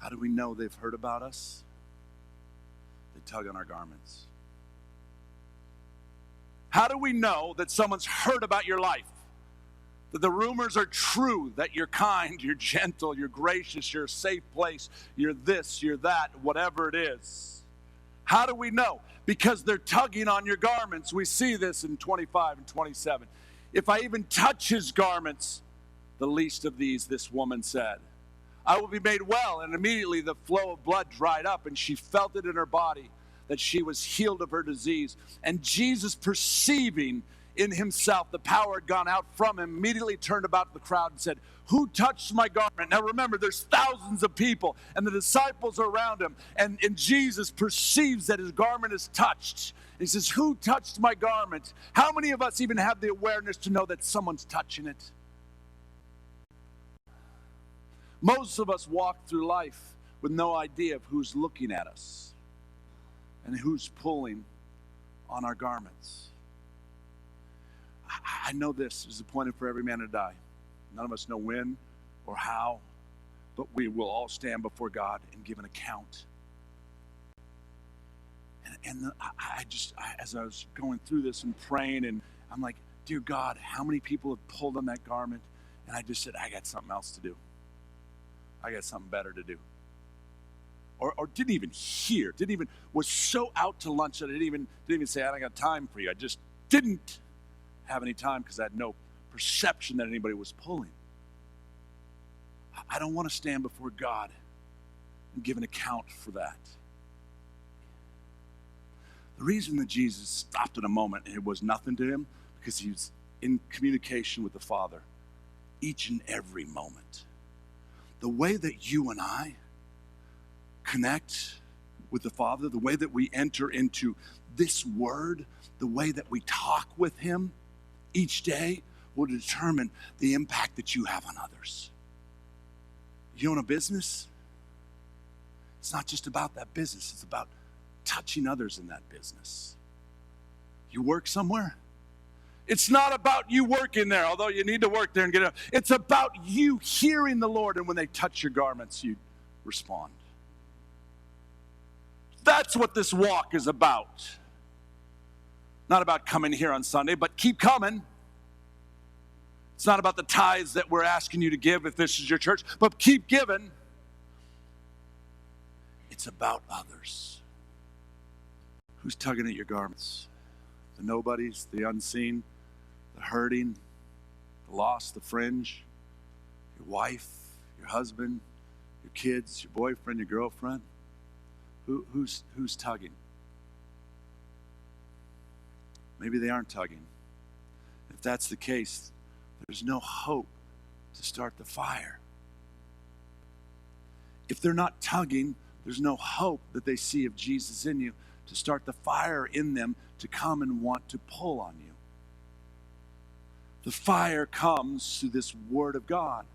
How do we know they've heard about us? They tug on our garments. How do we know that someone's heard about your life? That the rumors are true, that you're kind, you're gentle, you're gracious, you're a safe place, you're this, you're that, whatever it is. How do we know? Because they're tugging on your garments. We see this in 25 and 27. If I even touch his garments, the least of these, this woman said, I will be made well. And immediately the flow of blood dried up, and she felt it in her body that she was healed of her disease. And Jesus, perceiving in himself the power had gone out from him, immediately turned about the crowd and said, who touched my garment? Now remember, there's thousands of people, and the disciples are around him, and Jesus perceives that his garment is touched. He says, who touched my garment? How many of us even have the awareness to know that someone's touching it? Most of us walk through life with no idea of who's looking at us and who's pulling on our garments. I know this is appointed for every man to die. None of us know when or how, but we will all stand before God and give an account. And as I was going through this and praying, and I'm like, dear God, how many people have pulled on that garment? And I just said, I got something else to do. I got something better to do. Or didn't even hear, was so out to lunch that I didn't even say, I don't got time for you. I just didn't have any time because I had no perception that anybody was pulling. I don't want to stand before God and give an account for that. The reason that Jesus stopped in a moment and it was nothing to him, because he was in communication with the Father each and every moment. The way that you and I connect with the Father, the way that we enter into this word, the way that we talk with him each day will determine the impact that you have on others. You own a business? It's not just about that business. It's about touching others in that business. You work somewhere? It's not about you working there, although you need to work there and get it. It's about you hearing the Lord, and when they touch your garments, you respond. That's what this walk is about. Not about coming here on Sunday, but keep coming. It's not about the tithes that we're asking you to give if this is your church, but keep giving. It's about others. Who's tugging at your garments? The nobodies, the unseen, the hurting, the lost, the fringe, your wife, your husband, your kids, your boyfriend, your girlfriend. Who's tugging? Maybe they aren't tugging. If that's the case, there's no hope to start the fire. If they're not tugging, there's no hope that they see of Jesus in you to start the fire in them to come and want to pull on you. The fire comes through this word of God.